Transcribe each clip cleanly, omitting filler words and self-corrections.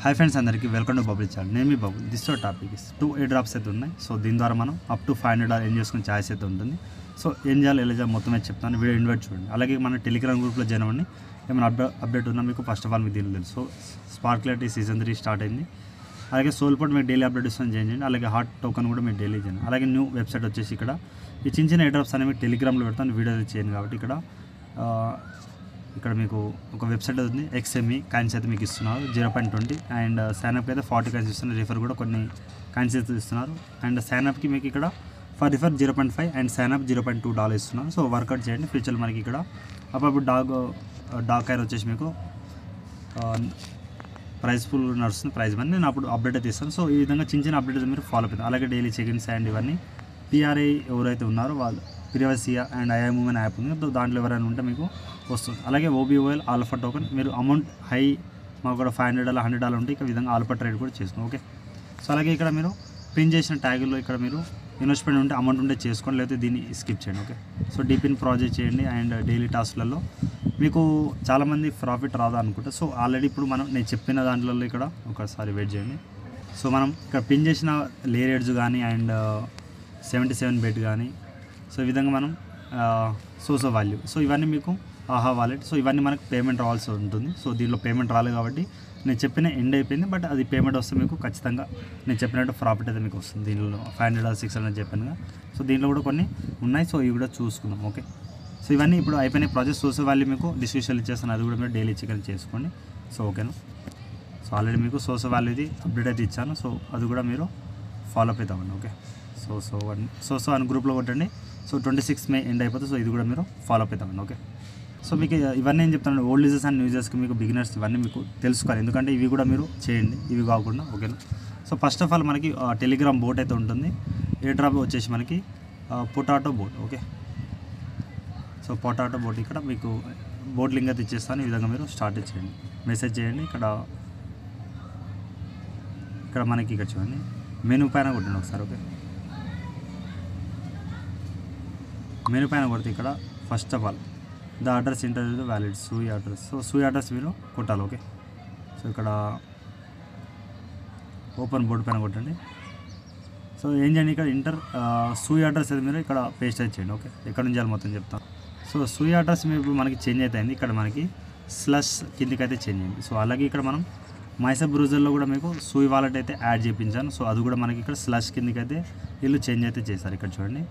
Hi friends, అందరికీ welcome to Bubble channel. నేను మీ Bubble. This topic is 2 airdrops అయితే ఉన్నాయి. సో దీని ద్వారా మనం అప్ టు $500 ఎర్న్ చేసుకునే ఛాయిస్ అయితే ఉంటుంది. సో ఏం చేయాలి, ఎలా చేయాలి మొత్తం అయితే చెప్తాను. వీడియో ఇన్వైట్ చూడండి. అలాగే మన టెలిగ్రామ్ గ్రూప్లో జాయిన్ అవ్వండి. ఏమైనా అప్డేట్ ఉన్నా మీకు ఫస్ట్ ఆఫ్ ఆల్ మీకు దీనిలో తెలుసు. సో స్పార్క్లైట్ సీజన్ 3 స్టార్ట్ అయింది. అలాగే సోల్పోర్ట్ మీకు డైలీ అప్డేట్ ఇస్తాను చేయండి. అలాగే హాట్ టోకన్ కూడా మీరు డైలీ చేయండి. అలాగే న్యూ వెబ్సైట్ వచ్చేసి ఇక్కడ ఈ చిన్న ఎయిర్ డ్రాప్స్ అనేవి టెలిగ్రామ్లో పెడతాను. వీడియో చేయండి కాబట్టి ఇక్కడ మీకు ఒక వెబ్సైట్ ఉంది. XME కాయిన్స్ అయితే మీకు ఇస్తున్నారు 0.20 అండ్ సైన్అప్కి అయితే 40 కాయిన్స్ ఇస్తున్నారు. రిఫర్ కూడా కొన్ని కాయిన్స్ అయితే ఇస్తున్నారు. అండ్ సైన్అప్కి మీకు ఇక్కడ ఫర్ రిఫర్ 0.5 అండ్ సైన్అప్ $0.2 ఇస్తున్నారు. సో వర్కౌట్ చేయండి. ఫ్యూచర్ మనకి ఇక్కడ అప్పుడు డాగ్ కాయిన్ వచ్చేసి మీకు ప్రైజ్ ఫుల్ నడుస్తుంది. ప్రైజ్ మనీ నేను అప్పుడు అప్డేట్ అయితే ఇస్తాను. సో ఈ విధంగా చిన్న అప్డేట్స్ మీరు ఫాలో అవుతుంది. అలాగే డైలీ చెకిన్స్ అండ్ ఇవన్నీ PRA ఎవరైతే ఉన్నారో వాళ్ళు ప్రివసియా అండ్ ఐఎంఓఎన్ యాప్ ఉంది. దాంట్లో ఎవరైనా ఉంటే మీకు వస్తుంది. అలాగే OBOL ఆల్ఫా టోకన్ మీరు అమౌంట్ హై మాకు కూడా $500 $100 ఉంటే ఇక విధంగా ఆల్ఫా ట్రేడ్ కూడా చేసుకోండి. ఓకే. సో అలాగే ఇక్కడ మీరు పిన్ చేసిన ట్యాగుల్లో ఇక్కడ మీరు ఇన్వెస్ట్మెంట్ ఉంటే అమౌంట్ ఉంటే చేసుకోండి, లేకపోతే దీన్ని స్కిప్ చేయండి. ఓకే. సో డీపిన్ ప్రాజెక్ట్ చేయండి. అండ్ డైలీ టాస్క్లలో మీకు చాలామంది ప్రాఫిట్ రాదా అనుకుంటా. సో ఆల్రెడీ ఇప్పుడు నేను చెప్పిన దాంట్లో ఇక్కడ ఒకసారి వెయిట్ చేయండి. సో మనం ఇక్కడ పిన్ చేసిన లేయర్ ఎడ్జ్ కానీ అండ్ 77 బెట్ కానీ సో ఈ విధంగా మనం సోసో వాల్యూ సో ఇవన్నీ మీకు ఆహా వాలెట్ సో ఇవన్నీ మనకు పేమెంట్ రావాల్సి ఉంటుంది. సో దీనిలో పేమెంట్ రాలేదు కాబట్టి నేను చెప్పిన ఎండ్ అయిపోయింది. బట్ అది పేమెంట్ వస్తే మీకు ఖచ్చితంగా నేను చెప్పినట్టు ప్రాఫిట్ అయితే మీకు వస్తుంది. దీనిలో $500 $600 చెప్పాను. సో దీంట్లో కూడా కొన్ని ఉన్నాయి. సో ఇవి కూడా చూసుకుందాం. ఓకే. సో ఇవన్నీ ఇప్పుడు అయిపోయిన ప్రాజెక్ట్ సోసో వాల్యూ మీకు డిస్క్రిప్షన్లో ఇచ్చేస్తాను. అది కూడా మీరు డైలీ చెక్ చేసుకోండి. సో ఓకేనా. సో ఆల్రెడీ మీకు సోసో వాల్యూ ఇది అప్డేట్ అయితే ఇచ్చాను. సో అది కూడా మీరు ఫాలో అప్ అవుతామండి. ఓకే. సో అని గ్రూప్లో కొట్టండి. సో 26 మే ఎండ్ అయిపోతుంది. సో ఇది కూడా మీరు ఫాలో అప్ అవుతామండి. ఓకే. సో మీకు ఇవన్నీ ఏం చెప్తాను, ఓల్డ్ యూజర్స్ అండ్ న్యూ యూజర్స్కి మీకు బిగినర్స్ ఇవన్నీ మీకు తెలుసుకోవాలి. ఎందుకంటే ఇవి కూడా మీరు చేయండి, ఇవి కాకుండా. ఓకేనా. సో ఫస్ట్ ఆఫ్ ఆల్ మనకి టెలిగ్రామ్ బోట్ అయితే ఉంటుంది. ఎయిర్ డ్రాప్ వచ్చేసి మనకి potato boat. Okay. So potato boat ఇక్కడ మీకు బోట్ లింక్ అయితే ఇచ్చేస్తాను. ఈ విధంగా మీరు స్టార్ట్ చేయండి, మెసేజ్ చేయండి. ఇక్కడ మనకి ఇక్కడ చూడండి మెనూ పైన కొట్టండి ఒకసారి. ఓకే. మెనూ పైన కొడితే ఇక్కడ first of all the address interview valid సూయి address. So సూయి address మీరు కొట్టాలి. ఓకే. సో ఇక్కడ ఓపెన్ బోర్డు పైన కొట్టండి. సో ఏం చేయండి, ఇక్కడ సూయి అడ్రస్ అయితే మీరు ఇక్కడ పేస్ట్ అయితే చేయండి. ఓకే. ఎక్కడ నుంచి చేయాలి మొత్తం చెప్తాను. సో సూయి అడ్రస్ మీరు మనకి చేంజ్ అవుతుంది. ఇక్కడ మనకి స్లష్ కిందికి అయితే చేంజ్ అయింది. సో అలాగే ఇక్కడ మనం మైసప్ బ్రౌజర్లో కూడా మీకు సూయి వాలెట్ అయితే యాడ్ చేయించాను. సో అది కూడా మనకి ఇక్కడ స్లష్ కిందికి అయితే వీళ్ళు చేంజ్ అయితే చేశారు. ఇక్కడ చూడండి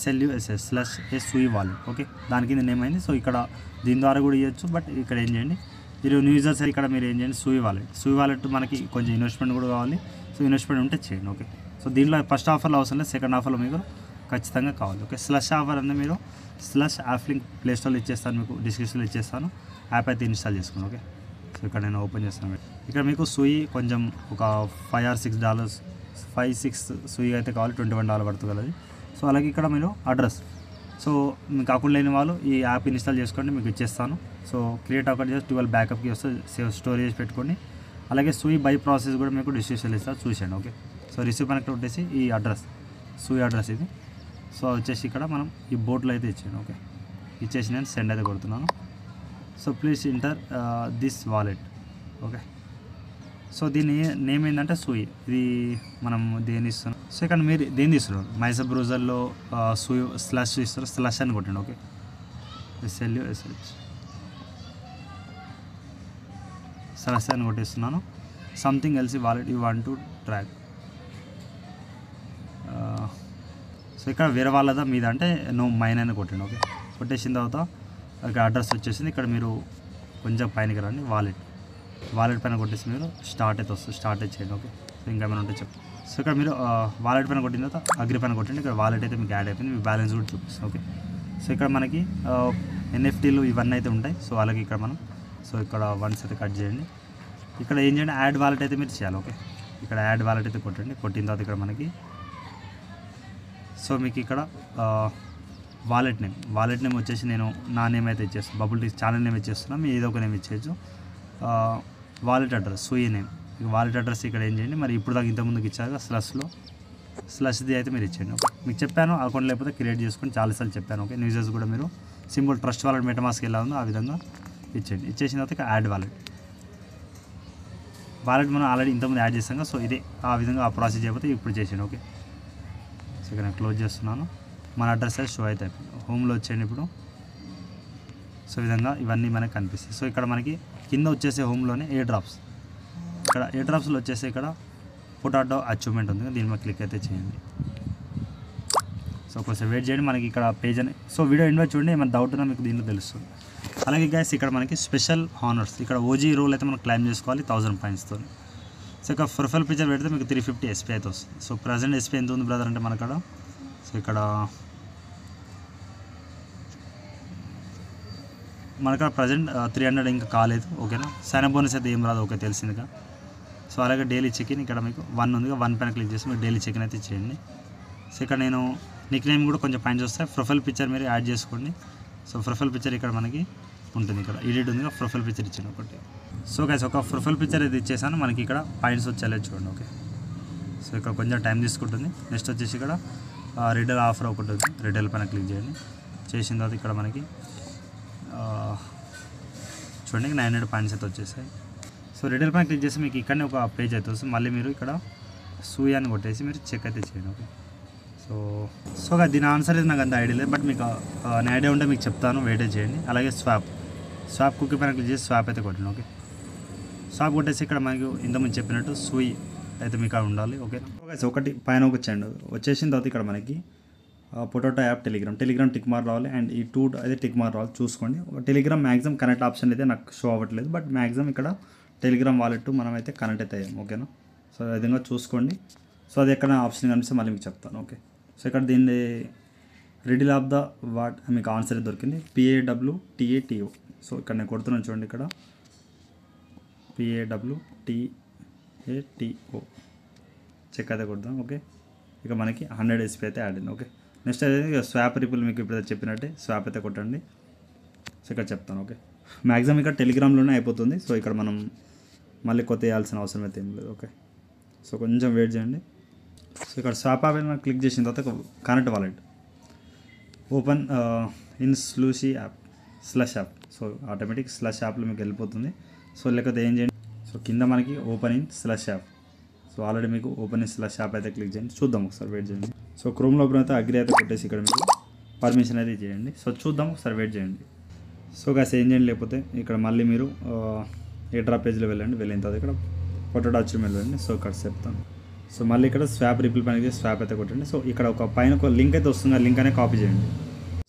SLUSS సూయి వాలెట్. ఓకే. దాని కింద ఏమైంది. సో ఇక్కడ దీని ద్వారా కూడా ఇవ్వచ్చు. బట్ ఇక్కడ ఏం చేయండి, మీరు న్యూ యూజర్స్ ఇక్కడ మీరు ఏం చేయండి, సూయి వాలెట్ మనకి కొంచెం ఇన్వెస్ట్మెంట్ కూడా కావాలి. సో ఇన్వెస్ట్మెంట్ ఉంటే చేయండి. ఓకే. సో దీనిలో ఫస్ట్ ఆఫర్లో అవసరం లేదు, సెకండ్ ఆఫర్లో మీకు ఖచ్చితంగా కావాలి. ఓకే. స్లష్ ఆఫర్ అనేది మీరు స్లష్ యాప్ లింక్ ప్లేస్టోర్లో ఇచ్చేస్తాను, మీకు డిస్క్రిప్షన్లో ఇచ్చేస్తాను. యాప్ అయితే ఇన్స్టాల్ చేసుకోండి. ఓకే. సో ఇక్కడ నేను ఓపెన్ చేస్తాను. ఇక్కడ మీకు సూయి కొంచెం ఒక $5 or $6 5-6 సూయి అయితే కావాలి. $21 పడుతుంది కదా. సో అలాగే ఇక్కడ మీరు అడ్రస్ సో మీకు అకౌంట్ లేని వాళ్ళు ఈ యాప్ ఇన్స్టాల్ చేసుకోండి, మీకు ఇచ్చేస్తాను. సో క్రియేట్ అకౌంట్ చేసి 12 బ్యాకప్కి వస్తే స్టోరేజ్ పెట్టుకోండి. అలాగే సూయి బై ప్రాసెస్ కూడా మీకు డిస్క్రిప్షన్ ఇస్తారు, చూసేయండి. ఓకే. సో రిసీవ్ కనెక్ట్ వచ్చేసి ఈ అడ్రస్ సూయి అడ్రస్ ఇది. సో వచ్చేసి ఇక్కడ మనం ఈ బోట్లో అయితే ఇచ్చేయండి. ఓకే. ఇచ్చేసి నేను సెండ్ అయితే కొడుతున్నాను. So please enter this wallet. Okay. So దీని నేమ్ ఏంటంటే సూయి. ఇది మనం దేని ఇస్తున్నాం. సో ఇక్కడ మీరు దేని ఇస్తున్నారు, మైసప్ బ్రౌజర్లో సూయి స్లష్ ఇస్తారు, స్లష్ అని కొట్టండి. ఓకే. SLUSH స్లష్ అని కొట్టేస్తున్నాను. Something else wallet you want to track. So ఇక్కడ వేరే వాళ్ళదా మీద అంటే మైన్ అని కొట్టండి. ఓకే. కొట్టేసిన తర్వాత ఇక్కడ అడ్రస్ వచ్చేసింది. ఇక్కడ మీరు కొంచెం పైనకి రండి, వాలెట్ పైన కొట్టేసి మీరు స్టార్ట్ అయితే వస్తుంది, స్టార్ట్ అయితే చేయండి. ఓకే. సో ఇంకా ఏమైనా ఉంటే చెప్పు. సో ఇక్కడ మీరు వాలెట్ పైన కొట్టిన తర్వాత అగ్రి పైన కొట్టండి. ఇక్కడ వాలెట్ అయితే మీకు యాడ్ అయిపోయింది, మీ బ్యాలెన్స్ కూడా చూపిస్తుంది. ఓకే. సో ఇక్కడ మనకి NFTలు ఇవన్నీ అయితే ఉంటాయి. సో అలాగే ఇక్కడ మనం ఇక్కడ వన్స్ అయితే కట్ చేయండి. ఇక్కడ ఏం చేయండి, యాడ్ వాలెట్ అయితే మీరు చేయాలి. ఓకే. ఇక్కడ యాడ్ వాలెట్ అయితే కొట్టండి. కొట్టిన తర్వాత ఇక్కడ మనకి సో మీకు ఇక్కడ వాలెట్ నేమ్ వచ్చేసి నేను నా నేమ్ అయితే ఇచ్చేస్తాను, బబుల్ టీ ఛానల్ నేమ్ ఇచ్చేస్తున్నాను. మీ ఏదో ఒక name ఇచ్చేయచ్చు. Wallet address సూయి name. Wallet address ఇక్కడ ఏం చేయండి, మరి ఇప్పుడు దాకా ఇంతకుముందుకు ఇచ్చారు స్లష్ది అయితే మీరు ఇచ్చేయండి. ఓకే. మీకు చెప్పాను అకౌంట్ లేకపోతే క్రియేట్ చేసుకొని చాలాసార్లు చెప్పాను. ఓకే. న్యూజర్స్ కూడా మీరు సింపుల్ ట్రస్ట్ వాలెట్ మెటామాస్క్ ఎలా ఉందో ఆ విధంగా ఇచ్చేయండి. ఇచ్చేసిన తర్వాత యాడ్ వాలెట్ వాలెట్ మనం ఆల్రెడీ ఇంతకుముందు యాడ్ చేస్తాం కదా, సో ఇదే ఆ విధంగా ఆ ప్రాసెస్ చేయకపోతే ఇప్పుడు చేసాను. ఓకే, సో ఇక్కడ నేను క్లోజ్ చేస్తున్నాను. మన అడ్రస్ అయితే షో అయితే అయిపోయింది. హోమ్లో వచ్చేయండి ఇప్పుడు. సో ఈ విధంగా ఇవన్నీ మనకి కనిపిస్తాయి. సో ఇక్కడ మనకి కింద వచ్చేసే హోమ్లోనే ఎయిర్ డ్రాప్స్, ఇక్కడ ఎయిర్ డ్రాప్స్లో వచ్చేసి ఇక్కడ పొటాటో అచీవ్మెంట్ ఉంది, దీని మీద క్లిక్ అయితే చేయండి. సో కొంచెం వెయిట్ చేయండి, మనకి ఇక్కడ పేజ్ అని. సో వీడియో ఎండ్ చూడండి, ఏమైనా డౌట్ ఉన్నా మీకు దీంట్లో తెలుస్తుంది. అలాగే గైస్ ఇక్కడ మనకి స్పెషల్ హానర్స్, ఇక్కడ ఓజీ రోల్ అయితే మనం క్లైమ్ చేసుకోవాలి 1000 పాయింట్స్తో. సో ఇక్కడ ప్రొఫైల్ పిక్చర్ పెడితే మీకు 350 ఎస్పీ అయితే వస్తుంది. సో ప్రజెంట్ ఎస్పీ ఎంత ఉంది బ్రదర్ అంటే మనక్కడ, సో ఇక్కడ మనకు ప్రజెంట్ 300 ఇంకా కాలేదు. ఓకేనా, సైన్ అప్ బోనస్ అయితే ఏం రాదు, ఓకే తెలిసిందిగా. సో అలాగే డైలీ చెక్ ఇన్ ఇక్కడ మీకు 1 ఉందిగా, 1 పైన క్లిక్ చేసి మీరు డైలీ చెక్ ఇన్ అయితే చేయండి. సో ఇక్కడ నేను నిక్ నేమ్ కూడా కొంచెం పాయింట్స్ వస్తాయి. ప్రొఫైల్ పిక్చర్ మీరు యాడ్ చేసుకోండి. సో ప్రొఫైల్ పిక్చర్ ఇక్కడ మనకి ఉంటుంది, ఇక్కడ ఎడిట్ ఉందిగా, ప్రొఫైల్ పిక్చర్ ఇచ్చాను ఒకటి. సో గైస్ ఒక ప్రొఫైల్ పిక్చర్ అయితే ఇచ్చేసాను, మనకి ఇక్కడ పాయింట్స్ వచ్చేలా చూడండి. ఓకే, సో ఇక్కడ కొంచెం టైం తీసుకుంటుంది. నెక్స్ట్ వచ్చేసి ఇక్కడ రిటైల్ ఆఫర్ ఒకటి ఉంది, రిటైల్ పైన క్లిక్ చేయండి. చేసిన తర్వాత ఇక్కడ మనకి చూడండి 900 పాయింట్స్ అయితే వచ్చేసాయి. సో రిటైల్ పైన క్లిక్ చేసి మీకు ఇక్కడనే ఒక పేజ్ అయితే వస్తుంది. మళ్ళీ మీరు ఇక్కడ సూయ్ అని కొట్టేసి మీరు చెక్ అయితే చేయండి. ఓకే, సో దీని ఆన్సర్ అయితే నాకు అంత ఐడియా లేదు, బట్ మీకు నా ఐడియా ఉంటే మీకు చెప్తాను, వెయిట్ చేయండి. అలాగే స్వాప్ కుకీ పైన క్లిక్ చేసి స్వాప్ అయితే కొట్టండి. ఓకే, స్వాప్ కొట్టేసి ఇక్కడ మనకు ఇంతకుముందు చెప్పినట్టు సూయ్ అయితే మీకు అక్కడ ఉండాలి. ఓకే, ఒకటి పైన ఒక చెండు వచ్చేసిన తర్వాత ఇక్కడ మనకి potato app Telegram tick mark రావాలి, అండ్ ఈ 2 అయితే టిక్ మార్క్ రావాలి చూసుకోండి. టెలిగ్రామ్ మ్యాక్సిమం కనెక్ట్ ఆప్షన్ అయితే నాకు షో అవ్వట్లేదు, బట్ మ్యాక్సిమం ఇక్కడ టెలిగ్రామ్ వాలెట్ మనం అయితే కనెక్ట్ అయితే అయ్యాం. ఓకేనా, సో ఆ విధంగా చూసుకోండి. సో అది ఎక్కడ ఆప్షన్ కనిపిస్తే మళ్ళీ మీకు చెప్తాను. ఓకే, సో ఇక్కడ దీన్ని రిడిల్ ఆఫ్ ద వాట్ మీకు ఆన్సర్ దొరికింది, PAWTATO. సో ఇక్కడ నేను కొడుతున్నాను చూడండి, ఇక్కడ PAWTATO చెక్ అయితే కొడదాం. ఓకే, ఇక మనకి 100 ఎస్పీ అయితే యాడ్ అయింది. ఓకే, నెక్స్ట్ అయితే స్వాప్ రిపుల్ మీకు ఇప్పుడు చెప్పినట్టే స్వాప్ అయితే కొట్టండి. సో ఇక్కడ చెప్తాను. ఓకే, మ్యాక్సిమం ఇక్కడ టెలిగ్రామ్లోనే అయిపోతుంది. సో ఇక్కడ మనం మళ్ళీ కొత్త వేయాల్సిన అవసరం అయితే ఏం లేదు. ఓకే, సో కొంచెం వెయిట్ చేయండి. సో ఇక్కడ స్వాప్ యాప్ క్లిక్ చేసిన తర్వాత connect wallet open in slushy app /app. So automatic /యాప్లో మీకు వెళ్ళిపోతుంది. సో లేకపోతే ఏం చేయండి, సో కింద మనకి open in /app. So already మీకు ఓపెన్ ఇన్ /యాప్ అయితే క్లిక్ చేయండి. చూద్దాం ఒకసారి, వెయిట్ చేయండి. సో క్రోమ్లో ఓపెన్ అయితే అగ్రి అయితే కొట్టేసి ఇక్కడ మీకు పర్మిషన్ అయితే చేయండి. సో చూద్దాం ఒకసారి, వెయిట్ చేయండి. సో కాస్త ఏం చేయండి, లేకపోతే ఇక్కడ మళ్ళీ మీరు ఏ డ్రాప్ పేజ్లో వెళ్ళండి. వెళ్ళిన తర్వాత ఇక్కడ పొటాటో అచీవ్మెంట్ వెళ్ళండి. సో ఇక్కడ చెప్తాను. సో మళ్ళీ ఇక్కడ స్వాప్ రిపుల్ పైన స్వాప్ అయితే కొట్టండి. సో ఇక్కడ ఒక పైన ఒక లింక్ అయితే వస్తుంది, ఆ లింక్ అనేది కాపీ చేయండి.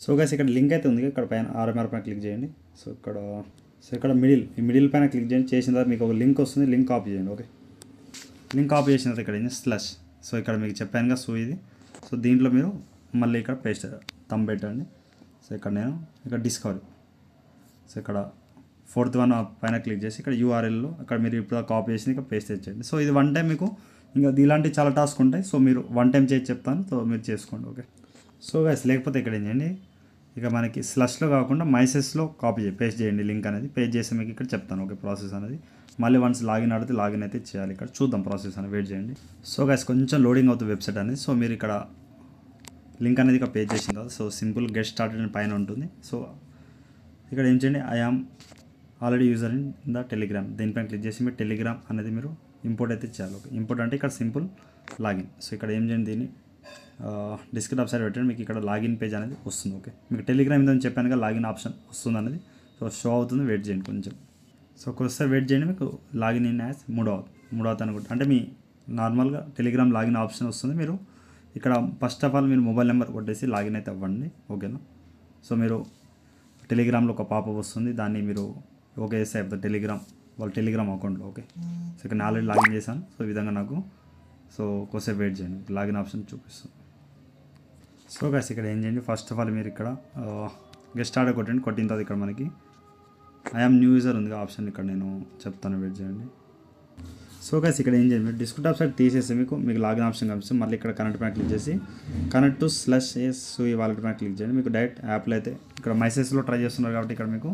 సో గైస్ ఇక్కడ లింక్ అయితే ఉంది, ఇక్కడ పైన RMR పైన క్లిక్ చేయండి. సో ఇక్కడ మిడిల్ పైన క్లిక్ చేయండి. చేసిన తర్వాత మీకు ఒక లింక్ వస్తుంది, లింక్ కాపీ చేయండి. ఓకే, లింక్ కాపీ చేసిన తర్వాత ఇక్కడ /. సో ఇక్కడ మీకు చెప్పానుగా సో ఇది. సో దీంట్లో మీరు మళ్ళీ ఇక్కడ పేస్ట్ థంబ్ పెట్టండి. సో ఇక్కడ డిస్కవరీ. సో ఇక్కడ 4th వన్ పైన క్లిక్ చేసి ఇక్కడ URLలో అక్కడ మీరు ఇప్పుడు కాపీ చేసి ఇక్కడ పేస్ట్ చేయండి. సో ఇది 1 టైం మీకు ఇంకా ఇలాంటి చాలా టాస్క్ ఉంటాయి. సో మీరు 1 టైం చేసి చెప్తాను, సో మీరు చేసుకోండి. ఓకే, సో గైస్ లేకపోతే ఇక్కడ ఏం చేయండి, ఇక మనకి /లో కాకుండా మైసెస్లో పేస్ట్ చేయండి లింక్ అనేది. పేస్ట్ చేసి మీకు ఇక్కడ చెప్తాను. ఓకే, ప్రాసెస్ అనేది మళ్ళీ వన్స్ లాగిన్ ఆడితే లాగిన్ అయితే చేయాలి. ఇక్కడ చూద్దాం ప్రాసెస్ అనేది, వెయిట్ చేయండి. సో గైస్ కొంచెం లోడింగ్ అవుతుంది వెబ్సైట్ అనేది. సో మీరు ఇక్కడ లింక్ అనేది ఇక్కడ పేస్ట్ చేసిన తర్వాత సో సింపుల్ గెట్ స్టార్టెడ్ అని పైన ఉంటుంది. సో ఇక్కడ ఏం చేయండి, I am already user in the Telegram, దీనిపైన క్లిక్ చేసి మీరు టెలిగ్రామ్ అనేది మీరు ఇంపోర్ట్ అయితే చేయాలి. ఓకే, ఇంపోర్ట్ అంటే ఇక్కడ సింపుల్ లాగిన్. సో ఇక్కడ ఏం చేయండి, దీన్ని డిస్క్రిప్షన్ సైడ్ పెట్టండి, మీకు ఇక్కడ లాగిన్ పేజ్ అనేది వస్తుంది. ఓకే, మీకు టెలిగ్రామ్ ఏందని చెప్పాను కదా, లాగిన్ ఆప్షన్ వస్తుంది అనేది. సో షో అవుతుంది, వెయిట్ చేయండి కొంచెం. సో ఒకసారి వెయిట్ చేయండి, మీకు లాగిన్ ఇన్ యాజ్ మూడవది అనుకుంటా, అంటే మీ నార్మల్గా టెలిగ్రామ్ లాగిన్ ఆప్షన్ వస్తుంది. మీరు ఇక్కడ ఫస్ట్ ఆఫ్ ఆల్ మీరు మొబైల్ నెంబర్ కొట్టేసి లాగిన్ అయితే అవ్వండి. ఓకేనా, సో మీరు టెలిగ్రామ్లో ఒక పాపప్ వస్తుంది, దాన్ని మీరు ఓకే చేస్తే అయిపోతుంది వాళ్ళ టెలిగ్రామ్ అకౌంట్లో. ఓకే, సో ఇక్కడ నేను ఆల్రెడీ లాగిన్ చేశాను. సో ఈ విధంగా నాకు సో కొద్దిసేపు వెయిట్ చేయండి, లాగిన్ ఆప్షన్ చూపిస్తుంది. సో గైస్ ఇక్కడ ఏం చేయండి, ఫస్ట్ ఆఫ్ ఆల్ మీరు ఇక్కడ గెట్ స్టార్ట్ కొట్టండి. కొట్టిన తర్వాత ఇక్కడ మనకి ఐఎమ్ న్యూ యూజర్ ఉంది ఆప్షన్, ఇక్కడ నేను చెప్తాను, వెయిట్ చేయండి. సో గైస్ ఇక్కడ ఏం చేయండి, మీరు డిస్క్రిప్షన్ సైడ్ తీసేసి మీకు లాగిన్ ఆప్షన్ కనిపిస్తుంది. మళ్ళీ ఇక్కడ కనెక్ట్ పైన క్లిక్ చేసి కనెక్ట్ టు /సూయ్ వాలెట్ పైన క్లిక్ చేయండి. మీకు డైరెక్ట్ యాప్లో అయితే ఇక్కడ మైసెస్లో ట్రై చేస్తున్నారు కాబట్టి ఇక్కడ మీకు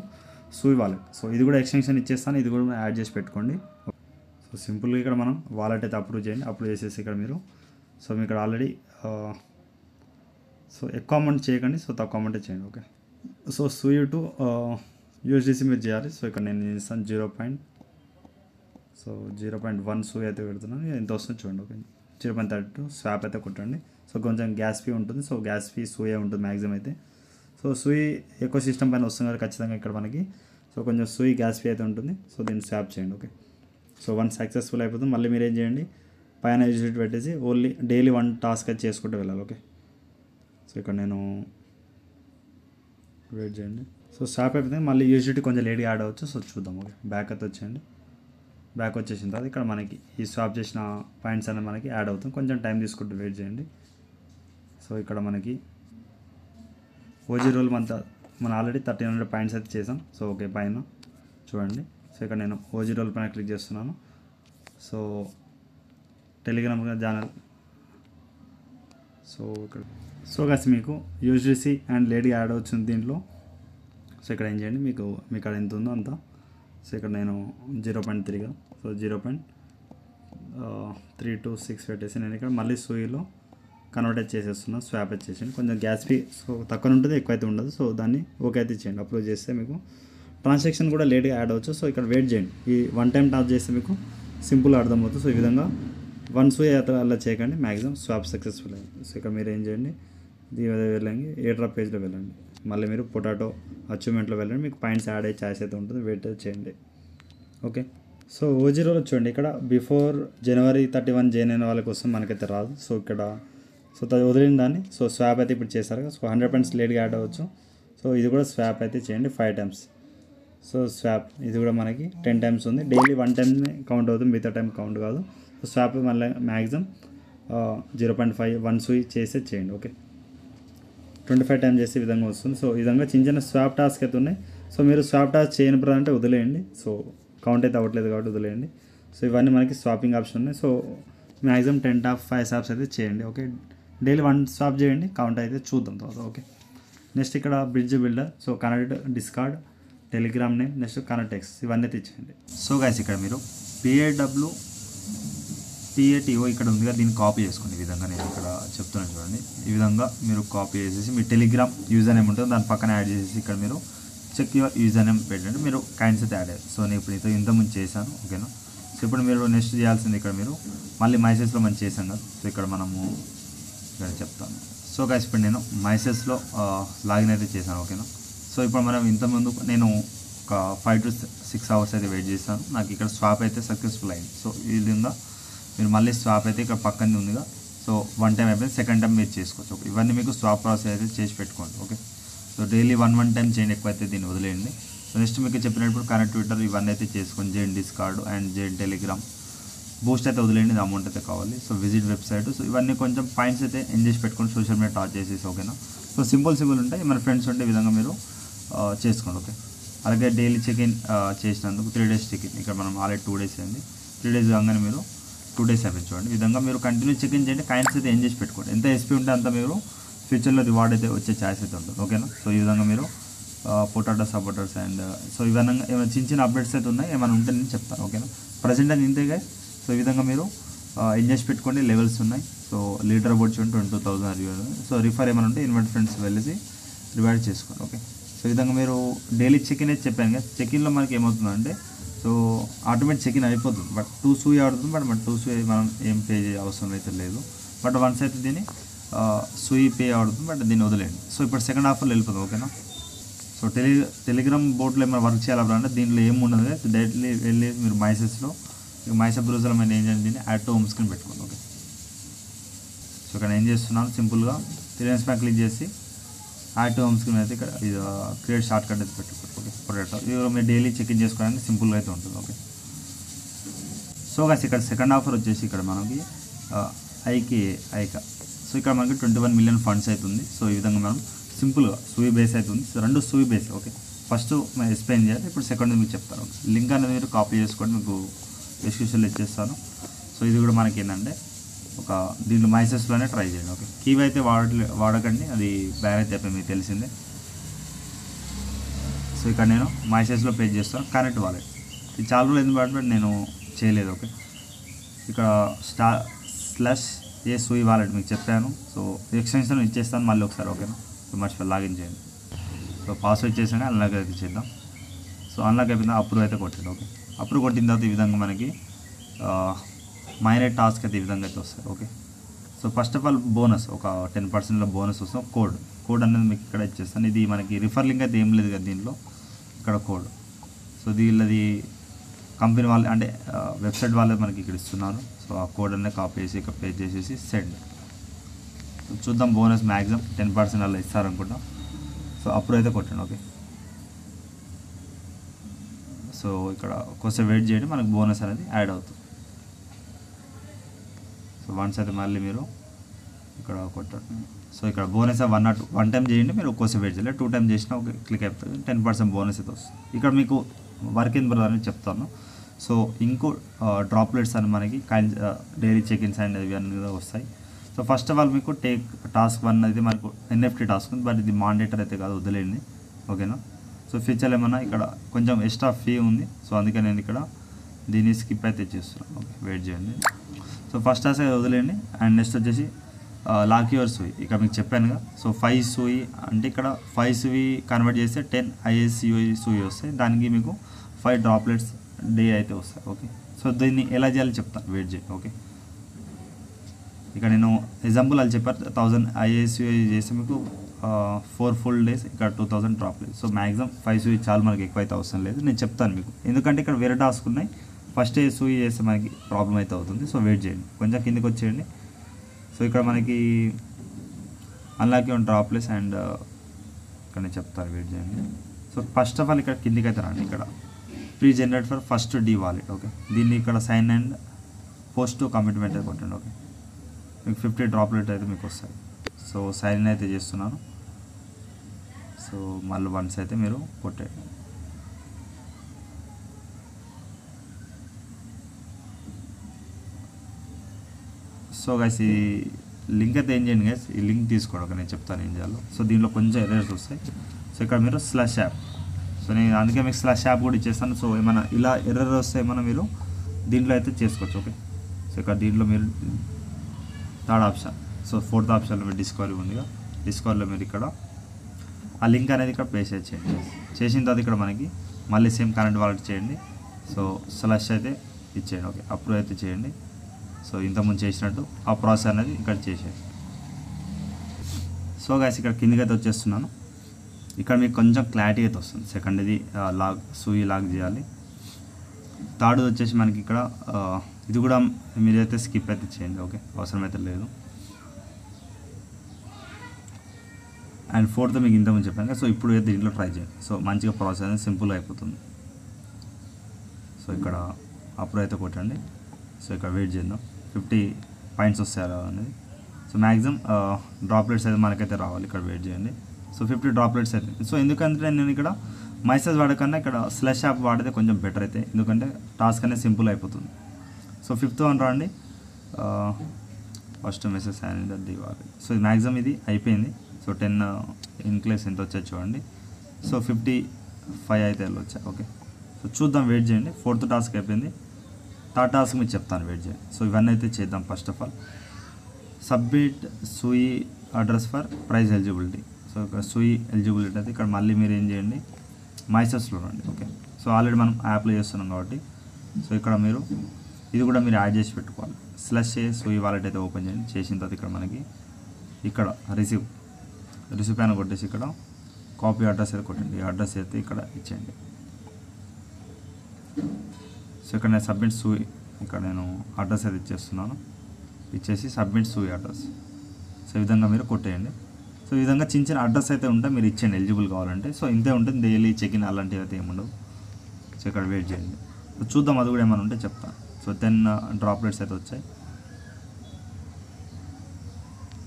సూయ్ వాలెట్. సో ఇది కూడా ఎక్స్టెన్షన్ ఇచ్చేస్తాను, ఇది కూడా యాడ్ చేసి పెట్టుకోండి. సో సింపుల్గా ఇక్కడ మనం వాలెట్ అయితే అప్రూవ్ చేయండి. అప్రూవ్ చేసేసి ఇక్కడ మీరు సో మీకు ఇక్కడ ఆల్రెడీ సో ఎక్కువ అమౌంట్ చేయకండి, సో తక్కువ అమౌంటే చేయండి. ఓకే, సో సూయ్ టు USDC మీరు చేయాలి. సో ఇక్కడ నేను చేస్తాను సో 0.1 సూయి అయితే పెడుతున్నాను, ఎంత వస్తుంది చూడండి. ఓకే 0.32 స్వాప్ అయితే కొట్టండి. సో కొంచెం గ్యాస్ ఫీ ఉంటుంది, సో గ్యాస్ ఫీ సూయే ఉంటుంది మ్యాక్సిమం అయితే. సో సూయి ఎక్కువ సిస్టమ్ పైన వస్తుంది కదా ఖచ్చితంగా ఇక్కడ మనకి. సో కొంచెం సూయి గ్యాస్ ఫీ అయితే ఉంటుంది, సో దీన్ని స్వాప్ చేయండి. ఓకే సో 1 సక్సెస్ఫుల్ అయిపోతుంది. మళ్ళీ మీరు ఏం చేయండి, పైన యూజిట్ పెట్టేసి ఓన్లీ డైలీ 1 టాస్క్ అయితే చేసుకుంటూ వెళ్ళాలి. ఓకే సో ఇక్కడ నేను వెయిట్ చేయండి. సో స్వాప్ అయిపోతే మళ్ళీ యూజిటీ కొంచెం లేట్గా యాడ్ అవ్వచ్చు. సో చూద్దాం. ఓకే బ్యాక్ అయితే వచ్చేయండి. బ్యాక్ వచ్చేసిన తర్వాత ఇక్కడ మనకి ఈ స్వాప్ చేసిన పాయింట్స్ అనేవి మనకి యాడ్ అవుతుంది. కొంచెం టైం తీసుకుంటూ వెయిట్ చేయండి. సో ఇక్కడ మనకి ఓజీ రోల్ మనం ఆల్రెడీ 1300 పాయింట్స్ అయితే చేసాం. సో ఓకే పైన చూడండి. సో ఇక్కడ నేను ఓజీ రోల్ పైన క్లిక్ చేస్తున్నాను. So Telegram channel. సో ఇక్కడ కాస్త మీకు యూజీసీ అండ్ లేడీ యాడ్ అవుతుంది దీంట్లో. సో ఇక్కడ ఏం చేయండి, మీకు అక్కడ ఎంత ఉందో అంత. సో ఇక్కడ నేను 0.3గా, సో 0.326 పెట్టేసి నేను ఇక్కడ మళ్ళీ సూయిలో కన్వర్ట్ చేసేస్తున్నాను. స్వాప్ చేసేయండి. కొంచెం గ్యాస్ ఫీ సో తక్కువ ఉంటుంది, ఎక్కువ అయితే ఉండదు. సో దాన్ని ఓకే అయితే చేయండి. అప్రూవ్ చేస్తే మీకు ట్రాన్సాక్షన్ కూడా లేట్గా యాడ్ అవ్వచ్చు. సో ఇక్కడ వెయిట్ చేయండి. ఈ 1 టైం టాప్ చేస్తే మీకు సింపుల్గా అర్థమవుతుంది. సో ఈ విధంగా 1 సూయి అలా చేయకండి, మ్యాక్సిమం స్వాప్ సక్సెస్ఫుల్ అయ్యింది. సో ఇక్కడ మీరు ఏం చేయండి, వెళ్ళండి ఏ డ్రాప్ పేజ్లో వెళ్ళండి. మళ్ళీ మీరు పొటాటో అచీవ్మెంట్లో వెళ్ళండి. మీకు పాయింట్స్ యాడ్ అయ్యే ఛాయిస్ అయితే ఉంటుంది, వెయిట్ చేయండి. ఓకే సో ఓజీ రోల్ చూడండి. ఇక్కడ బిఫోర్ January 31 జాయిన్ అయిన వాళ్ళ కోసం మనకైతే రాదు. సో ఇక్కడ సో వదిలిన దాన్ని సో స్వాప్ అయితే ఇప్పుడు చేశారు. సో 100 పాయింట్స్ లేట్గా యాడ్ అవ్వచ్చు. సో ఇది కూడా స్వాప్ అయితే చేయండి 5 టైమ్స్. సో స్వాప్ ఇది కూడా మనకి 10 టైమ్స్ ఉంది. డైలీ 1 టైం కౌంట్ అవుతుంది, మిగతా టైం కౌంట్ కాదు. సో స్వాప్ మళ్ళీ మ్యాక్సిమం 0.5 1 సూయి చేస్తే చేయండి. ఓకే 25 టైం చేసే విధంగా వస్తుంది. సో ఈ విధంగా చిన్న చిన్న స్వాప్ టాస్క్ అయితే ఉన్నాయి. సో మీరు స్వాప్ టాస్క్ చేయని అంటే వదిలేయండి. సో కౌంట్ అయితే అవ్వట్లేదు కాబట్టి వదిలేయండి. సో ఇవన్నీ మనకి స్వాపింగ్ ఆప్షన్ ఉన్నాయి. సో మ్యాక్సిమం 10 టాప్ 5 స్వాప్స్ అయితే చేయండి. ఓకే డైలీ 1 స్వాప్ చేయండి, కౌంట్ అయితే చూద్దాం తర్వాత. ఓకే నెక్స్ట్ ఇక్కడ bridge builder, so connect discard, Telegram name, next connect X ఇవన్నీ తెచ్చేయండి. సో గైస్ ఇక్కడ మీరు PATO ఇక్కడ ఉంది కదా, దీన్ని కాపీ చేసుకోండి. ఈ విధంగా నేను ఇక్కడ చెప్తున్నాను చూడండి. ఈ విధంగా మీరు కాపీ చేసేసి మీ టెలిగ్రామ్ యూజర్ నేమ్ ఉంటుంది దాని పక్కన యాడ్ చేసేసి ఇక్కడ మీరు చెక్ యువర్ యూజర్ నేమ్ పెట్టండి. మీరు కాయిన్స్ అయితే యాడ్ అయ్యారు. సో నేను ఇప్పుడు ఇంతకుముందు చేశాను. ఓకేనా సో ఇప్పుడు మీరు నెక్స్ట్ చేయాల్సింది ఇక్కడ మీరు మళ్ళీ మైసెస్లో మనం చేసాం కదా. సో ఇక్కడ మనము ఇక్కడ చెప్తాను. సో గైస్ ఇప్పుడు నేను మైసెస్లో లాగిన్ అయితే చేశాను. ఓకేనా సో ఇప్పుడు మనం ఇంతకుముందు నేను ఒక 5 to 6 అవర్స్ అయితే వెయిట్ చేశాను. నాకు ఇక్కడ స్వాప్ అయితే సక్సెస్ఫుల్ అయింది. సో ఈ విధంగా మీరు మళ్ళీ స్వాప్ అయితే ఇక్కడ పక్కనే ఉందిగా. సో 1 టైం అయిపోయింది, 2nd టైం మీరు చేసుకోవచ్చు. ఓకే ఇవన్నీ మీకు స్వాప్ ప్రాసెస్ అయితే చేసి పెట్టుకోండి. ఓకే సో డైలీ 1 టైం చేయండి, ఎక్కువైతే దీన్ని వదిలేయండి. సో నెక్స్ట్ మీకు చెప్పినప్పుడు కనెక్ట్ ట్విట్టర్ ఇవన్నీ అయితే చేసుకోండి. Jain discard and Jain Telegram Boost అయితే వదిలేయండి, ఇది అమౌంట్ అయితే కావాలి. సో విజిట్ వెబ్సైట్, సో ఇవన్నీ కొంచెం పాయింట్స్ అయితే ఎంజాయ్ చేసి పెట్టుకోండి. సోషల్ మీడియా టాచ్ చేసేసి ఓకేనా. సో సింపుల్ ఉంటాయి, మన ఫ్రెండ్స్ ఉంటే ఈ విధంగా మీరు చేసుకోండి. ఓకే అలాగే డైలీ చెక్-ఇన్ చేసినందుకు 3 days చెక్-ఇన్, ఇక్కడ మనం ఆల్రెడీ 2 days అయింది. 3 days కాగానే మీరు 2 days అయిపోయింది చూడండి. ఈ విధంగా మీరు కంటిన్యూ చెక్-ఇన్ చేయండి, కాయిన్స్ అయితే ఎంజాయ్ చేసి పెట్టుకోండి. ఎంత ఎస్పీ ఉంటే అంత మీరు ఫ్యూచర్లో రివార్డ్ అయితే వచ్చే ఛాయిస్ అయితే ఉంటుంది. ఓకేనా సో ఈ విధంగా మీరు పొటాటో సపోర్టర్స్ అండ్ సో ఈ విధంగా ఏమైనా చిన్న అప్డేట్స్ అయితే ఉన్నాయి, ఏమైనా ఉంటే నేను చెప్తాను. ఓకేనా ప్రజెంట్ అది ఇంతే గైస్. సో ఈ విధంగా మీరు ఎంజాయ్ చేసి పెట్టుకోండి. లెవెల్స్ ఉన్నాయి. సో లీటర్ బోర్డ్ చూడండి 22,000 రివార్డ్. సో రిఫర్ ఏమైనా ఉంటే ఇన్వైట్ ఫ్రెండ్స్ వెళ్ళేసి రివార్డ్ చేసుకోండి. ఓకే సో ఈ విధంగా మీరు డైలీ చెక్-ఇన్ అయితే చెప్పాను కదా. చెక్-ఇన్లో మనకి ఏమవుతుందంటే సో ఆటోమేటిక్ చెక్-ఇన్ అయిపోతుంది. బట్ 2 సూయి ఆడుతుంది. బట్ 2 సూయి మనం ఏం పే అవసరం అయితే లేదు. బట్ వన్స్ అయితే దీన్ని సూయి పే ఆడుతుంది, బట్ దీన్ని వదిలేయండి. సో ఇప్పుడు సెకండ్ హాఫ్లో వెళ్ళిపోతుంది. ఓకేనా సో టెలిగ్రామ్ బోర్డులో ఏమైనా వర్క్ చేయాలంటే దీంట్లో ఏమి ఉండదు. డైరెక్ట్లీ వెళ్ళి మీరు మైసెస్లో మైసెస్ బ్రౌజర్లో మీరు ఏం చేయండి, దీన్ని యాడ్ టు హోమ్ స్క్రీన్ పెట్టుకోండి. ఓకే సో ఇక్కడ ఏం చేస్తున్నాను, సింపుల్గా 3 lines పైన క్లిక్ చేసి యాడ్ టు హోమ్ స్క్రీన్ అయితే ఇక్కడ ఇది క్రియేట్ షార్ట్ కట్ అయితే పెట్టుకోండి. ఓకే పొటాటో ఇది మీరు డైలీ చెక్-ఇన్ చేసుకోవడానికి సింపుల్గా అయితే ఉంటుంది. ఓకే సో గైస్ ఇక్కడ సెకండ్ ఆఫర్ వచ్చేసి ఇక్కడ మనకి ఐకా సో ఇక్కడ మనకి 21 million ఫండ్స్ అవుతుంది. సో ఈ విధంగా మనం సింపుల్గా సూయి బేస్ అవుతుంది. So 2 సూయి base. ఓకే ఫస్ట్ మేము ఎక్స్ప్లెయిన్ చేయాలి, ఇప్పుడు సెకండ్ మీకు చెప్తాను. లింక్ అనేది మీరు కాపీ చేసుకోండి, మీకు డిస్క్రిప్షన్లో ఇచ్చేస్తాను. సో ఇది కూడా మనకి ఏంటంటే ఒక దీంట్లో మైసెస్లోనే ట్రై చేయండి. ఓకే కీవ్ అయితే వాడకండి, అది బ్యాన్ అయితే అయిపోయింది మీకు తెలిసిందే. సో ఇక్కడ నేను మైసెస్లో పే చేస్తాను. కనెక్ట్ వాలెట్ ఇది చాలా రోజులు ఎందుకు బట్ నేను చేయలేదు. ఓకే ఇక్కడ /ఏ సూయి వాలెట్ మీకు చెప్పాను. సో ఎక్స్టెన్షన్ ఇచ్చేస్తాను మళ్ళీ ఒకసారి. ఓకేనా సో మర్చిపోయి లాగిన్ చేయండి. సో పాస్వర్డ్ ఇచ్చేసాను, అన్లాక్ అయితే చేద్దాం. సో అన్లాక్ అయిపోయిందా అప్రూవ్ అయితే కొట్టండి. ఓకే అప్రూవ్ కొట్టిన తర్వాత ఈ విధంగా మనకి మైనర్ టాస్క్ అయితే ఈ విధంగా అయితే వస్తాయి. Okay, so first of all bonus ఒక 10% బోనస్ వస్తాం. కోడ్ అనేది మీకు ఇక్కడ ఇచ్చేస్తాను. ఇది మనకి రిఫర్ లింక్ అయితే ఏం లేదు కదా దీంట్లో, ఇక్కడ కోడ్. సో దీనిది కంపెనీ వాళ్ళు అంటే వెబ్సైట్ వాళ్ళే మనకి ఇక్కడ ఇస్తున్నారు. సో ఆ కోడ్ అనేది కాపీ చేసి ఇక్కడ పేస్ట్ చేసేసి సెండ్. చూద్దాం బోనస్ మ్యాక్సిమం 10% అలా ఇస్తారనుకుంటా. సో అప్పుడైతే కొట్టండి. ఓకే, సో ఇక్కడ కొంచెం వెయిట్ చేయండి, మనకు బోనస్ అనేది యాడ్ అవుతుంది. సో వన్స్ అయితే మళ్ళీ మీరు ఇక్కడ కొట్టండి. సో ఇక్కడ బోనస్ 1 టైం చేయండి, మీరు కొంచెం వెయిట్ చేయాలి. 2 టైం చేసినా ఒక క్లిక్ అయిపోతుంది, 10% బోనస్ అయితే వస్తుంది. ఇక్కడ మీకు వర్క్ ఇన్ బ్రదర్ అని చెప్తాను. సో ఇంకో డ్రాప్లెట్స్ అని మనకి డైలీ చెక్-ఇన్స్ అండ్ ఇవి అన్నీ కూడా వస్తాయి. సో ఫస్ట్ ఆఫ్ ఆల్ మీకు టాస్క్ 1 అయితే మనకు NFT టాస్క్ ఉంది, బట్ ఇది మాండేటర్ అయితే కాదు, వదిలేయండి. ఓకేనా. సో ఫ్యూచర్లో ఏమన్నా ఇక్కడ కొంచెం ఎక్స్ట్రా ఫీ ఉంది, సో అందుకే నేను ఇక్కడ దీన్ని స్కిప్ అయితే చేస్తున్నాను. ఓకే, వెయిట్ చేయండి. సో ఫస్ట్ టాస్క్ అయితే వదిలేయండి. అండ్ నెక్స్ట్ వచ్చేసి లాక్ యువర్ సూయి, ఇక్కడ మీకు చెప్పానుగా. సో 5 సూయి అంటే ఇక్కడ 5 సూయి కన్వర్ట్ చేస్తే 10 ISUI సూయి వస్తాయి. దానికి మీకు 5 డ్రాప్లెట్స్ డే అయితే వస్తాయి. ఓకే, సో దీన్ని ఎలా చేయాలో చెప్తాను, వెయిట్ చేయండి. ఓకే, ఇక్కడ నేను ఎగ్జాంపుల్ అది చెప్పారు, 1000 ISUI చేస్తే మీకు 4 ఫుల్ డేస్, ఇక్కడ 2000 డ్రాప్లెట్స్. సో మ్యాక్సిమం 5 సూయి చాలా మనకి ఎక్కువ అయితే అవసరం లేదు, నేను చెప్తాను మీకు. ఎందుకంటే ఇక్కడ వేరే టాస్క్ ఉన్నాయి, ఫస్ట్ సూయి చేస్తే మనకి ప్రాబ్లం అయితే అవుతుంది. సో వెయిట్ చేయండి, కొంచెం కిందకి వచ్చేయండి. సో ఇక్కడ మనకి అన్లాక్ యువర్ డ్రాప్లెట్స్ అండ్ ఇక్కడ నేను చెప్తాను, వెయిట్ చేయండి. సో ఫస్ట్ ఆఫ్ ఆల్ ఇక్కడ కిందికి అయితే రండి. ఇక్కడ pre generate for first D wallet. Okay, దీన్ని ఇక్కడ sign and post to commitment అయితే కొట్టండి. ఓకే, మీకు 50 డ్రాప్లెట్ అయితే మీకు వస్తాయి. సో సైన్ అయితే చేస్తున్నాను. సో మళ్ళీ వన్స్ అయితే మీరు కొట్టండి. సో గైస్ ఈ లింక్ అయితే ఏం చేయండి గైస్, ఈ లింక్ తీసుకోండి. ఓకే, నేను చెప్తాను ఏం చేయాలో. సో దీనిలో కొంచెం ఎర్రర్స్ వస్తాయి. సో ఇక్కడ మీరు స్లాష్ యాప్, సో నేను అందుకే మీకు స్లాష్ యాప్ కూడా ఇచ్చేస్తాను. సో ఏమైనా ఇలా ఎర్రర్ వస్తే ఏమైనా మీరు దీంట్లో అయితే చేసుకోవచ్చు. ఓకే, సో ఇక్కడ దీంట్లో మీరు థర్డ్ ఆప్షన్, సో 4th ఆప్షన్లో మీరు డిస్కవరీ ఉందిగా, డిస్కవరీలో మీరు ఇక్కడ ఆ లింక్ అనేది ఇక్కడ పేస్ట్ చేయండి. చేసిన తర్వాత ఇక్కడ మనకి మళ్ళీ సేమ్ కరెంట్ వాలెట్ చేయండి. సో స్లాష్ అయితే ఇచ్చేయండి. ఓకే, అప్రూవ్ అయితే చేయండి. సో ఇంతకుముందు చేసినట్టు ఆ ప్రాసెస్ అనేది ఇక్కడ చేసేది. సో గైస్ ఇక్కడ కిందికి అయితే వచ్చేస్తున్నాను. ఇక్కడ మీకు కొంచెం క్లారిటీ అయితే వస్తుంది. సెకండ్ ఇది సూయి లాక్ చేయాలి. థర్డ్ వచ్చేసి మనకి ఇక్కడ ఇది కూడా మీరైతే స్కిప్ అయితే చేయండి. ఓకే, అవసరం అయితే లేదు. అండ్ 4th మీకు ఇంతకుముందు చెప్పాను. సో ఇప్పుడు అయితే దీంట్లో ట్రై చేయండి. సో మంచిగా ప్రాసెస్ అనేది సింపుల్గా అయిపోతుంది. సో ఇక్కడ అప్పుడు అయితే కొట్టండి. సో ఇక్కడ వెయిట్ చేద్దాం, 50 పాయింట్స్ వస్తాయి అనేది. సో మ్యాక్సిమం డ్రాప్లెట్స్ అయితే మనకైతే రావాలి. ఇక్కడ వెయిట్ చేయండి. సో 50 డ్రాప్లెట్స్ అయితే. సో ఎందుకంటే నేను ఇక్కడ మైసేజ్ వాడకన్నా ఇక్కడ స్లాష్ యాప్ వాడితే కొంచెం బెటర్ అయితే, ఎందుకంటే టాస్క్ అనేది సింపుల్ అయిపోతుంది. సో 5th వన్ రండి, ఫస్ట్ మెసేజ్ అనేది అది ఇవ్వాలి. సో ఇది మ్యాక్సిమం ఇది అయిపోయింది. సో 10 ఇన్క్లేస్ ఎంత వచ్చాయి చూడండి. సో 55 అయితే వచ్చాయి. ఓకే, సో చూద్దాం, వెయిట్ చేయండి. 4th టాస్క్ అయిపోయింది. థర్డ్ టాస్క్ మీకు చెప్తాను, వెయిట్ చేయండి. సో ఇవన్నీ అయితే చేద్దాం. First of all submit Sui address for prize eligibility. So ఇక్కడ సూయి ఎలిజిబిలిటీ అయితే ఇక్కడ మళ్ళీ మీరు ఏం చేయండి, మైసెస్లో రండి. ఓకే, సో ఆల్రెడీ మనం యాప్లో చేస్తున్నాం కాబట్టి సో ఇక్కడ మీరు ఇది కూడా మీరు యాడ్ చేసి పెట్టుకోవాలి. స్లాష్ సూయి వాలెట్ అయితే ఓపెన్ చేయండి. చేసిన తర్వాత ఇక్కడ మనకి ఇక్కడ రిసీవ్ పైన కొట్టేసి ఇక్కడ కాపీ అడ్రస్ అయితే కొట్టండి. ఈ అడ్రస్ అయితే ఇక్కడ ఇచ్చేయండి. సో ఇక్కడ నేను సబ్మిట్ సూయి, ఇక్కడ నేను అడ్రస్ అయితే ఇచ్చేస్తున్నాను. ఇచ్చేసి సబ్మిట్ సూయి అడ్రస్. సో ఈ విధంగా మీరు కొట్టేయండి. సో ఈ విధంగా చిన్న చిన్న అడ్రస్ అయితే ఉంటే మీరు ఇచ్చేయండి ఎలిజిబుల్ కావాలంటే. సో ఇంతే ఉంటుంది, డైలీ చెక్-ఇన్ అలాంటివి అయితే ఏముండవు. సో ఇక్కడ వెయిట్ చేయండి. సో చూద్దాం అది కూడా ఏమైనా ఉంటే చెప్తాను. సో 10 డ్రాప్లెట్స్ అయితే వచ్చాయి.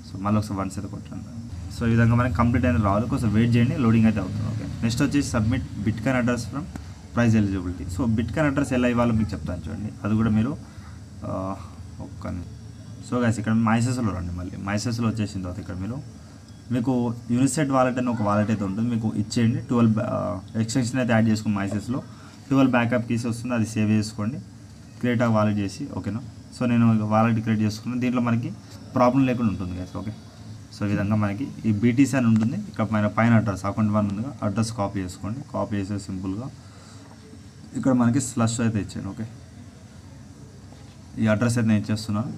సో మళ్ళీ ఒకసారి వన్స్ అయితే కొట్టండి. సో ఈ విధంగా మనకి కంప్లీట్ అయిన రావాలి. కొంచెం వెయిట్ చేయండి, లోడింగ్ అయితే అవుతుంది. ఓకే, నెక్స్ట్ వచ్చేసి submit bitcoin address from prize eligibility. So bitcoin address ఎలా ఇవ్వాలో మీకు చెప్తాను చూడండి, అది కూడా మీరు సో గైస్ ఇక్కడ మైసెస్లో రండి. మళ్ళీ మైసెస్లో వచ్చేసిన తర్వాత ఇక్కడ మీకు యూనిసెట్ వాలెట్ అని ఒక వాలెట్ అయితే ఉంటుంది, మీకు ఇచ్చేయండి. 12 ఎక్స్టెన్షన్ అయితే యాడ్ చేసుకుని మైసెస్లో 12 బ్యాకప్ కీస్ వస్తుంది, అది సేవ్ చేసుకోండి. క్రియేట్ ఆ వాలెట్ చేసి, ఓకేనా. సో నేను వాలెట్ క్రియేట్ చేసుకున్నాను. దీంట్లో మనకి ప్రాబ్లం లేకుండా ఉంటుంది గైస్. ఓకే, సో ఈ విధంగా మనకి ఈ BTC అని ఉంటుంది. ఇక్కడ పైన అడ్రస్ అకౌంట్ 1 ఉందిగా, అడ్రస్ కాపీ చేసుకోండి. కాపీ చేసే సింపుల్గా ఇక్కడ మనకి స్లష్ అయితే ఇచ్చాను. ఓకే, ఈ అడ్రస్ అయితే నేను ఇచ్చేస్తున్నాను.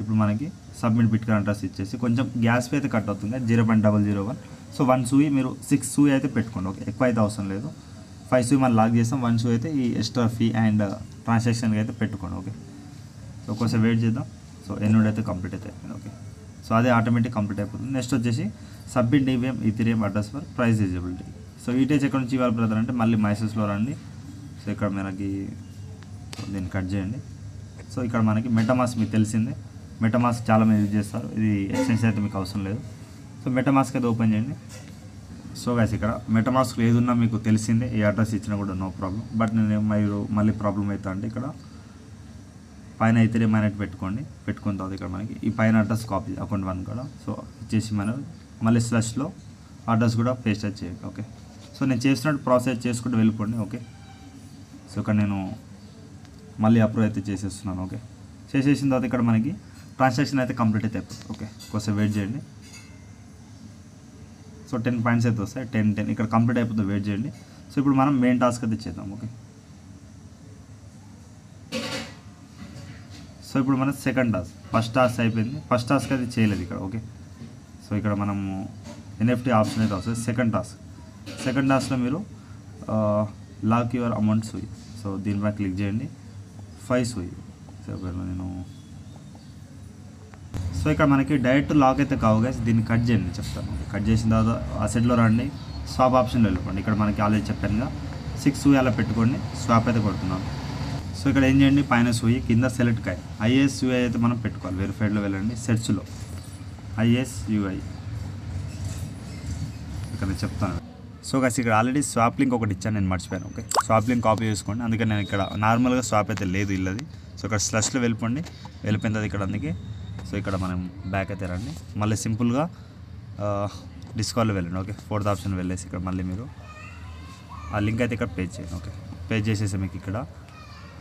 ఇప్పుడు మనకి సబ్మిట్ బిట్కాయిన్ అడ్రస్ ఇచ్చేసి కొంచెం గ్యాస్ పే అయితే కట్ అవుతుంది 0.001. సో 1 సూయి మీరు 6 సూయి అయితే పెట్టుకోండి. ఓకే, ఎక్కువ అయితే అవసరం లేదు. 5 సూయి మనం లాక్ చేస్తాం. 1 సూయి అయితే ఈ ఎక్స్ట్రా ఫీ అండ్ ట్రాన్సాక్షన్కి అయితే పెట్టుకోండి. ఓకే, సో కొంచెం వెయిట్ చేద్దాం. సో ఎన్నుడ్ అయితే కంప్లీట్ అయితే అయిపోయింది. ఓకే, సో అదే ఆటోమేటిక్ కంప్లీట్ అయిపోతుంది. నెక్స్ట్ వచ్చేసి submit EVM Ethereum address for price eligibility. So ETH ఎక్కడ నుంచి ఇవ్వాలి బ్రదర్ అంటే మళ్ళీ మైసెస్లో రండి. సో ఇక్కడ మనకి దీన్ని కట్ చేయండి. సో ఇక్కడ మనకి మెటామాస్క్ మీకు తెలిసిందే, మెటామాస్క్ చాలా మంది యూజ్ చేస్తారు. ఇది ఎక్స్టెన్షన్ అయితే మీకు అవసరం లేదు. సో మెటామాస్క్ అయితే ఓపెన్ చేయండి. సో గైస్ ఇక్కడ మెటామాస్క్ ఏదున్నా మీకు తెలిసిందే, ఈ అడ్రస్ ఇచ్చినా కూడా నో ప్రాబ్లం. బట్ నేను మీరు మళ్ళీ ప్రాబ్లం అవుతా అంటే ఇక్కడ పైన ఈథీరియం మైనెట్ పెట్టుకున్న తర్వాత ఇక్కడ మనకి ఈ పైన అడ్రస్ కాపీ అకౌంట్ 1 కూడా సో ఇచ్చేసి మనం మళ్ళీ స్లష్లో అడ్రస్ కూడా పేస్ట్ చేయండి. ఓకే, సో నేను చేసినట్టు ప్రాసెస్ చేసుకుంటూ వెళ్ళిపోండి. ఓకే, సో ఇక్కడ నేను మళ్ళీ అప్రూవ్ అయితే చేసేస్తున్నాను. ఓకే, చేసేసిన తర్వాత ఇక్కడ మనకి ట్రాన్సాక్షన్ అయితే కంప్లీట్ అయితే అయిపోతుంది. ఓకే, కొంచెం వెయిట్ చేయండి. సో 10 పాయింట్స్ అయితే వస్తాయి. 10 ఇక్కడ కంప్లీట్ అయిపోతుంది. వెయిట్ చేయండి. సో ఇప్పుడు మనం మెయిన్ టాస్క్ అయితే చేద్దాం. ఓకే, సో ఇప్పుడు మన సెకండ్ టాస్క్, ఫస్ట్ టాస్క్ అయిపోయింది. ఫస్ట్ టాస్క్ అయితే చేయలేదు ఇక్కడ. ఓకే, సో ఇక్కడ మనము ఎన్ఎఫ్టీ ఆప్షన్ అయితే వస్తుంది. సెకండ్ టాస్క్లో మీరు lock your amount Sui. So దీనిపై క్లిక్ చేయండి. 5 సూయి. సో నేను సో ఇక్కడ మనకి డైరెక్ట్ లాక్ అయితే కావు గైస్, దీన్ని కట్ చేయండి చెప్తాను. కట్ చేసిన తర్వాత అసెట్లో రండి, స్వాప్ ఆప్షన్లో వెళ్ళిపోండి. ఇక్కడ మనకి ఆల్రెడీ చెప్పానుగా 6 సూయి అలా పెట్టుకోండి. స్వాప్ అయితే కొడుతున్నాను. సో ఇక్కడ ఏం చేయండి, పైన సూయి కింద సెలెక్ట్ కాయ్ ఐఎస్యుఐ అయితే మనం పెట్టుకోవాలి. వెరిఫైడ్లో వెళ్ళండి, సెర్చ్లో ఐఎస్యుఐ ఇక్కడ చెప్తాను. సో గైస్ ఇక్కడ ఆల్రెడీ స్వాప్ లింక్ ఒకటి ఇచ్చాను, నేను మర్చిపోయాను. ఓకే, స్వాప్ లింక్ కాపీ చేసుకోండి. అందుకే నేను ఇక్కడ నార్మల్గా స్వాప్ అయితే లేదు ఇల్లది. సో ఇక్కడ స్లష్లో వెళ్ళిపోయిన తర్వాత ఇక్కడ అందుకే సో ఇక్కడ మనం బ్యాక్ అయితే రండి. మళ్ళీ సింపుల్గా డిస్కౌంట్లో వెళ్ళండి. ఓకే, 4th ఆప్షన్ వెళ్ళేసి ఇక్కడ మళ్ళీ మీరు ఆ లింక్ అయితే ఇక్కడ పేజ్ చేయండి. ఓకే, పేజ్ చేసేసి మీకు ఇక్కడ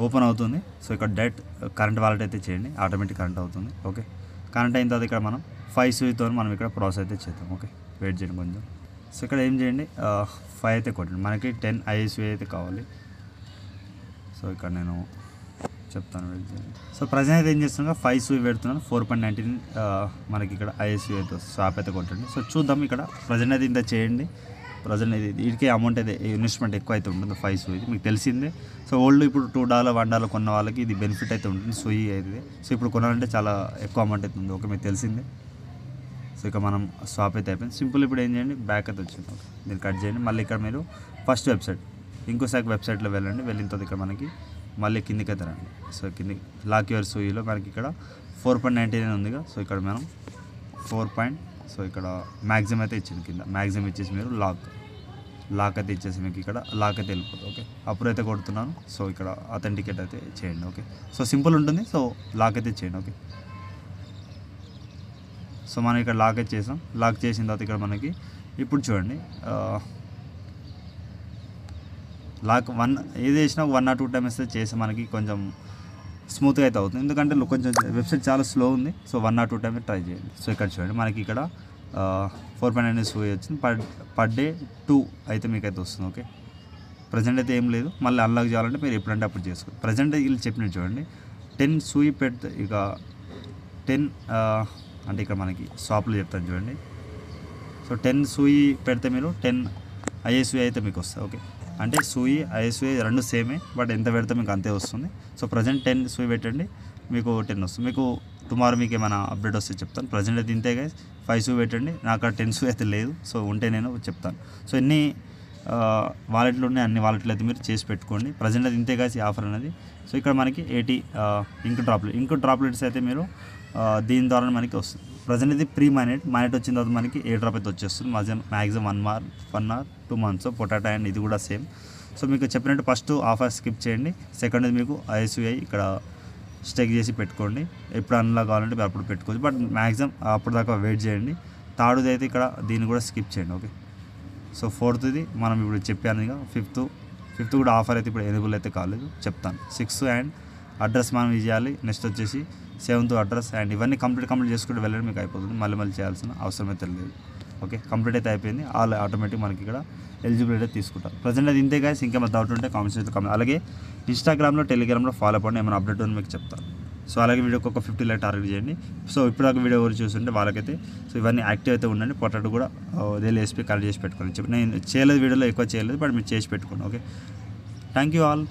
ఓపెన్ అవుతుంది. సో ఇక్కడ డైరెక్ట్ కరెంట్ వాలెట్ అయితే చేయండి, ఆటోమేటిక్ కరెంట్ అవుతుంది. ఓకే, కరెంట్ అయిన తర్వాత ఇక్కడ మనం 5 సూయితో మనం ఇక్కడ ప్రాసెస్ అయితే చేద్దాం. ఓకే, వెయిట్ చేయండి కొంచెం. సో ఇక్కడ ఏం చేయండి, 5 అయితే కొట్టండి. మనకి 10 ఐఎస్యూ అయితే కావాలి. సో ఇక్కడ నేను చెప్తాను, వెయిట్ చేయండి. సో ప్రజెంట్ అయితే ఏం చేస్తున్నాను, 5 సూయి పెడుతున్నాను. 4.19 మనకి ఇక్కడ ఐఎస్యూ అయితే స్వాప్ అయితే కొట్టండి. సో చూద్దాం, ఇక్కడ ప్రజెంట్ అయితే ఇంత చేయండి. ప్రజెంట్ ఇది వీటికి అమౌంట్ అయితే ఇన్వెస్ట్మెంట్ ఎక్కువ అయితే ఉంటుంది 5 సూయి, మీకు తెలిసిందే. సో ఓల్డ్ ఇప్పుడు $2 $1 కొన్న వాళ్ళకి ఇది బెనిఫిట్ అయితే ఉంటుంది సూయి అయితే. సో ఇప్పుడు కొనాలంటే చాలా ఎక్కువ అమౌంట్ అవుతుంది. ఓకే, మీకు తెలిసిందే. సో ఇక మనం స్వాప్ అయితే అయిపోయింది. సింపుల్ ఇప్పుడు ఏం చేయండి, బ్యాక్ అయితే వచ్చింది. ఓకే, దీన్ని కట్ చేయండి. మళ్ళీ ఇక్కడ మీరు ఫస్ట్ వెబ్సైట్ ఇంకోసారి వెబ్సైట్లో వెళ్ళండి. వెళ్ళిన తర్వాత ఇక్కడ మనకి మళ్ళీ కిందికి అయితే రండి. సో కింది లాక్ యువర్ సూయిలో మనకి ఇక్కడ 4.99 ఉందిగా. సో ఇక్కడ మనం 4. సో ఇక్కడ మ్యాక్సిమం అయితే ఇచ్చింది, కింద మ్యాక్సిమం ఇచ్చేసి మీరు లాక్ అయితే ఇచ్చేసి మీకు ఇక్కడ లాక్ అయితే వెళ్ళిపోతుంది. ఓకే, అప్పుడు అయితే కొడుతున్నాను. సో ఇక్కడ అథెంటికేట్ అయితే చేయండి. ఓకే, సో సింపుల్ ఉంటుంది. సో లాక్ అయితే చేయండి. ఓకే, సో మనం ఇక్కడ లాక్ అయితే చేసాం. లాక్ చేసిన తర్వాత ఇక్కడ మనకి ఇప్పుడు చూడండి, లాక్ ఏది చేసినా 1 or 2 టైమ్స్ చేసి మనకి కొంచెం స్మూత్గా అయితే అవుతుంది. ఎందుకంటే కొంచెం వెబ్సైట్ చాలా స్లో ఉంది. సో 1 or 2 టైమ్స్ ట్రై చేయండి. సో ఇక్కడ చూడండి, మనకి ఇక్కడ 4.9 సూయి వచ్చింది. పర్ డే 2 అయితే మీకు అయితే వస్తుంది. ఓకే, ప్రజెంట్ అయితే ఏం లేదు. మళ్ళీ అన్లాక్ చేయాలంటే మీరు ఎప్పుడంటే అప్పుడు చేసుకోండి. ప్రజెంట్ వీళ్ళు చెప్పినట్టు చూడండి, 10 సూయి పెడితే ఇక 10 అంటే ఇక్కడ మనకి షాప్లో చెప్తాను చూడండి. సో 10 సూయి పెడితే మీరు 10 ఐఎస్యూ అయితే మీకు వస్తుంది. ఓకే, అంటే సూయి ఐఎస్యూ రెండు సేమే, బట్ ఎంత పెడితే మీకు అంతే వస్తుంది. సో ప్రజెంట్ 10 సూయి పెట్టండి, మీకు 10 వస్తుంది. మీకు టుమారో మీకు ఏమైనా అప్డేట్ వస్తే చెప్తాను. ప్రజెంట్ అయితే ఇంతే గైస్, 5 సూయి పెట్టండి. నాకు అక్కడ 10 సూయి అయితే లేదు. సో ఉంటే నేను చెప్తాను. సో ఎన్ని వాలెట్లు ఉన్నాయి అన్ని వాలెట్లు అయితే మీరు చేసి పెట్టుకోండి. ప్రజెంట్ అయితే ఇంతే గైస్ ఈ ఆఫర్ అనేది. సో ఇక్కడ మనకి 80 ఇంక్ డ్రాప్లెట్స్ అయితే మీరు దీని ద్వారా మనకి వస్తుంది. ప్రజెంట్ ఇది ప్రీ మైనెట్ వచ్చిన తర్వాత మనకి ఏ డ్రాప్ అయితే వచ్చేస్తుంది. Maximum 1 or 2 months. Potato and ఇది కూడా సేమ్. సో మీకు చెప్పినట్టు ఫస్ట్ ఆఫర్ స్కిప్ చేయండి. సెకండ్ మీకు ఐఎస్యుఐ ఇక్కడ స్టేక్ చేసి పెట్టుకోండి. ఎప్పుడు అన్లాక్ కావాలంటే మీరు అప్పుడు పెట్టుకోవచ్చు, బట్ మ్యాక్సిమం అప్పుడు దాకా వెయిట్ చేయండి. థర్డ్ది అయితే ఇక్కడ దీన్ని కూడా స్కిప్ చేయండి. ఓకే, సో 4th మనం ఇప్పుడు చెప్పాను. ఇక 5th కూడా ఆఫర్ అయితే ఇప్పుడు ఎలిజిబుల్ అయితే కాలేదు, చెప్తాను. 6 అండ్ అడ్రస్ మనం ఇది చేయాలి. నెక్స్ట్ వచ్చేసి 7th అడ్రస్ అండ్ ఇవన్నీ కంప్లీట్ చేసుకుంటూ వెళ్ళడం మీకు అయిపోతుంది. మళ్ళీ చేయాల్సిన అవసరం అయితే లేదు. ఓకే, కంప్లీట్ అయితే అయిపోయింది. ఆల్ ఆటోమేటిక్ మనకి ఇక్కడ ఎలిజిబిలిటీ తీసుకుంటారు. ప్రజెంట్ అది ఇంతే గైస్. ఇంకేమైనా డౌట్ ఉంటే కామెంట్స్ అయితే అలాగే ఇన్స్టాగ్రామ్లో టెలిగ్రామ్లో ఫాలో అవ్వండి. ఏమైనా అప్డేట్ ఉంది మీకు చెప్తాను. సో అలాగే వీడియోకి ఒక 50 లైక్ టార్గెట్ చేయండి. సో ఇప్పుడు దాకా వీడియో ఎవరు చూస్తుంటే వాళ్ళకైతే సో ఇవన్నీ యాక్టివ్ అయితే ఉండండి. పొటాటో కూడా డైలీ వేసి కలెక్ట్ చేసి పెట్టుకోండి. నేను చేయలేదు వీడియోలో ఎక్కువ చేయలేదు, బట్ మీరు చేసి పెట్టుకోండి. Okay, thank you all.